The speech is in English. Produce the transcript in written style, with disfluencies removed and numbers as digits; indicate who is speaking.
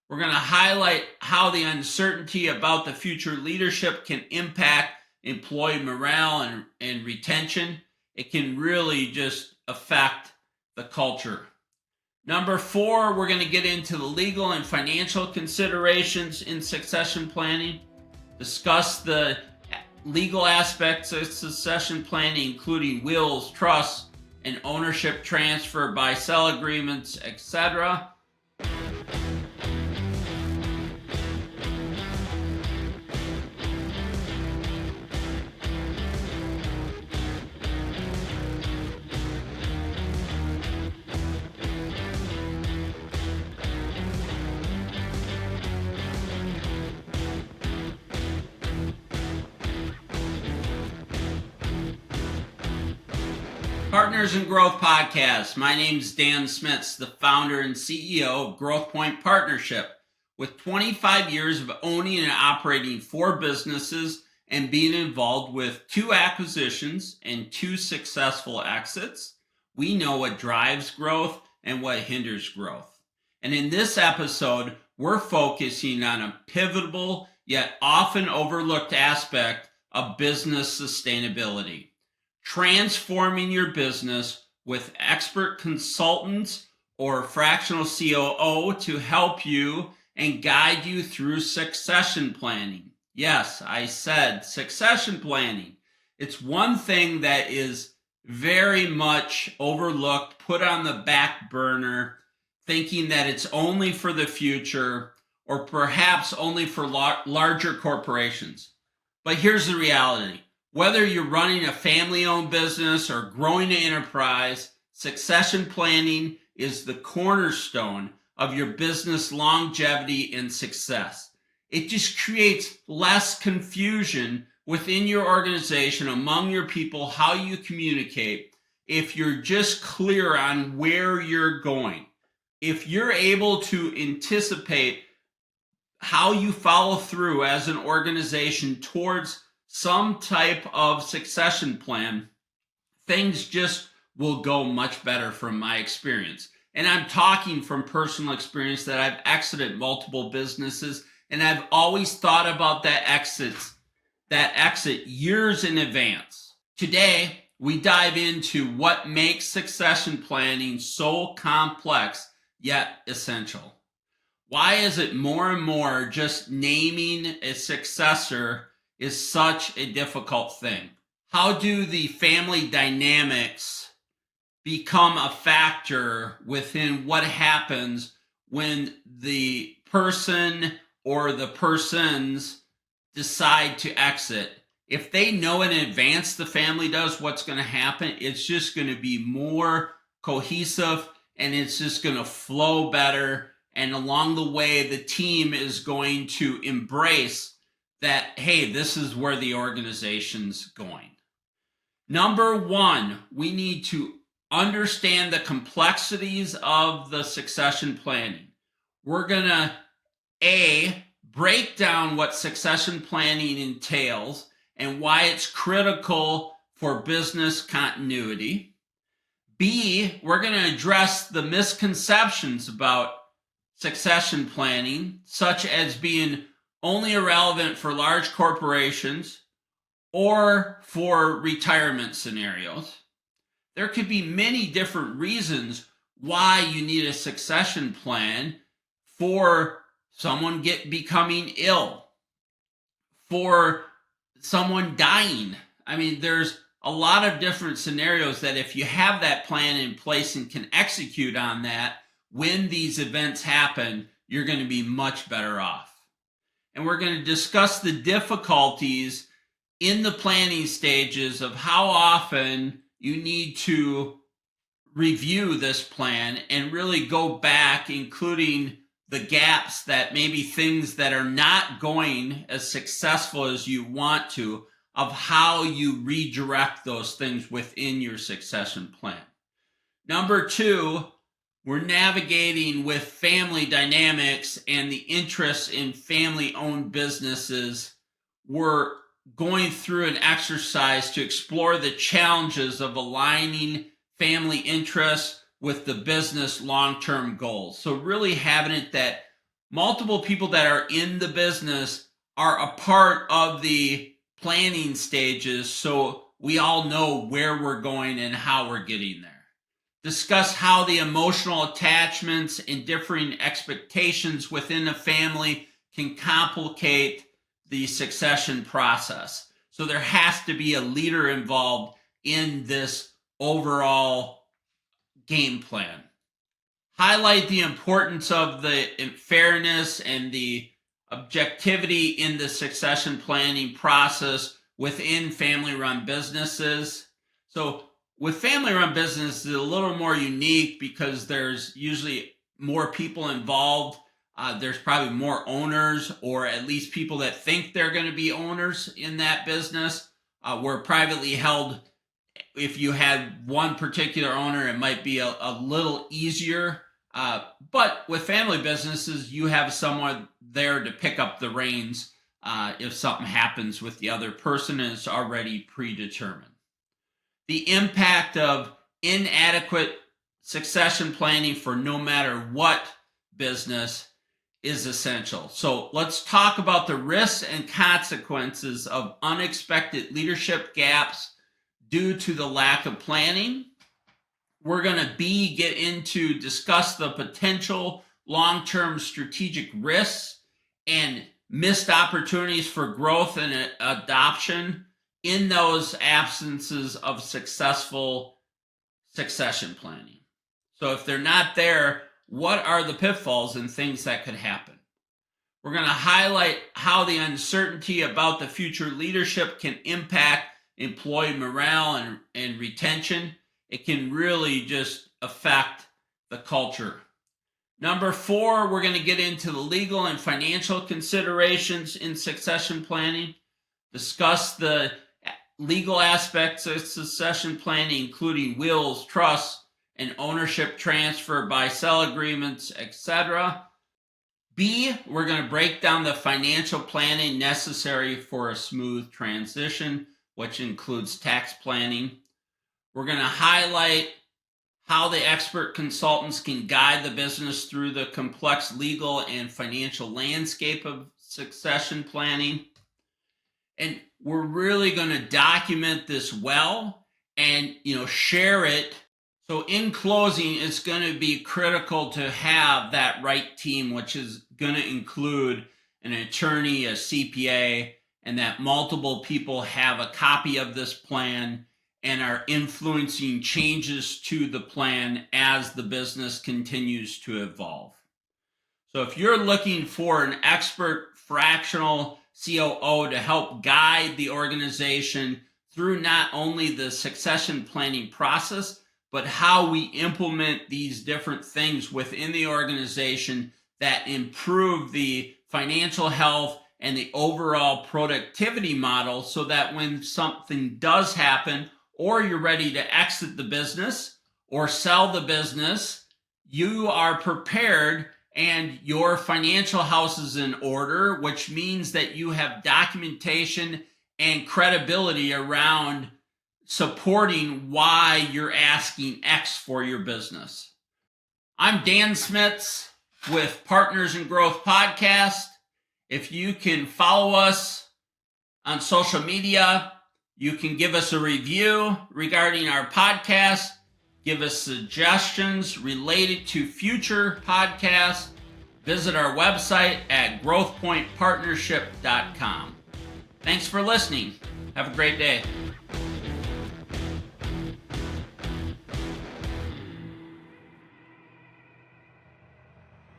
Speaker 1: We're going to highlight how the uncertainty about the future leadership can impact employee morale and retention. It can really just affect the culture. Number 4, we're going to get into the legal and financial considerations in succession planning, discuss the legal aspects of succession planning, including wills, trusts, and ownership transfer, buy-sell agreements, etc. Partners in Growth Podcast. My name is Dan Smits, the founder and CEO of GrowthPoint Partnership. With 25 years of owning and operating 4 businesses and being involved with 2 acquisitions and 2 successful exits, we know what drives growth and what hinders growth. And in this episode, we're focusing on a pivotal yet often overlooked aspect of business sustainability. Transforming your business with expert consultants or fractional COO to help you and guide you through succession planning. Yes, I said succession planning. It's one thing that is very much overlooked, put on the back burner, thinking that it's only for the future or perhaps only for larger corporations. But here's the reality. Whether you're running a family-owned business or growing an enterprise, succession planning is the cornerstone of your business longevity and success. It just creates less confusion within your organization, among your people, how you communicate, if you're just clear on where you're going. If you're able to anticipate how you follow through as an organization towards some type of succession plan, things just will go much better from my experience. And I'm talking from personal experience that I've exited multiple businesses, and I've always thought about that exit years in advance. Today, we dive into what makes succession planning so complex yet essential. Why is it more and more just naming a successor is such a difficult thing? How do the family dynamics become a factor within what happens when the person or the persons decide to exit? If they know in advance, the family does, what's going to happen, it's just going to be more cohesive and it's just going to flow better. And along the way, the team is going to embrace that, hey, this is where the organization's going. Number 1, we need to understand the complexities of the succession planning. We're going to, break down what succession planning entails and why it's critical for business continuity. B, we're going to address the misconceptions about succession planning, such as being only irrelevant for large corporations or for retirement scenarios. There could be many different reasons why you need a succession plan: for someone becoming ill, for someone dying. I mean, there's a lot of different scenarios that if you have that plan in place and can execute on that, when these events happen, you're going to be much better off. And we're going to discuss the difficulties in the planning stages of how often you need to review this plan and really go back, including the gaps, that maybe things that are not going as successful as you want to, of how you redirect those things within your succession plan. Number 2, we're navigating with family dynamics and the interests in family-owned businesses. We're going through an exercise to explore the challenges of aligning family interests with the business long-term goals. So really having it that multiple people that are in the business are a part of the planning stages, so we all know where we're going and how we're getting there. Discuss how the emotional attachments and differing expectations within a family can complicate the succession process. So there has to be a leader involved in this overall game plan. Highlight the importance of the fairness and the objectivity in the succession planning process within family-run businesses. So with family-run businesses, it's a little more unique because there's usually more people involved. There's probably more owners, or at least people that think they're going to be owners in that business. Where privately held, if you had one particular owner, it might be a little easier. But with family businesses, you have someone there to pick up the reins if something happens with the other person and it's already predetermined. The impact of inadequate succession planning for no matter what business is essential. So let's talk about the risks and consequences of unexpected leadership gaps due to the lack of planning. We're going to discuss the potential long-term strategic risks and missed opportunities for growth and adoption in those absences of successful succession planning. So if they're not there, what are the pitfalls and things that could happen? We're going to highlight how the uncertainty about the future leadership can impact employee morale and retention. It can really just affect the culture. Number 4, we're going to get into the legal and financial considerations in succession planning, discuss the legal aspects of succession planning, including wills, trusts, and ownership transfer, buy-sell agreements, etc. B, we're going to break down the financial planning necessary for a smooth transition, which includes tax planning. We're going to highlight how the expert consultants can guide the business through the complex legal and financial landscape of succession planning. And we're really going to document this well and share it. So in closing, it's going to be critical to have that right team, which is going to include an attorney, a CPA, and that multiple people have a copy of this plan and are influencing changes to the plan as the business continues to evolve. So if you're looking for an expert fractional COO to help guide the organization through not only the succession planning process, but how we implement these different things within the organization that improve the financial health and the overall productivity model, so that when something does happen, or you're ready to exit the business or sell the business, you are prepared and your financial house is in order, which means that you have documentation and credibility around supporting why you're asking X for your business. I'm Dan Smits with Partners in Growth Podcast. If you can follow us on social media, you can give us a review regarding our podcast, give us suggestions related to future podcasts, visit our website at growthpointpartnership.com. Thanks for listening. Have a great day.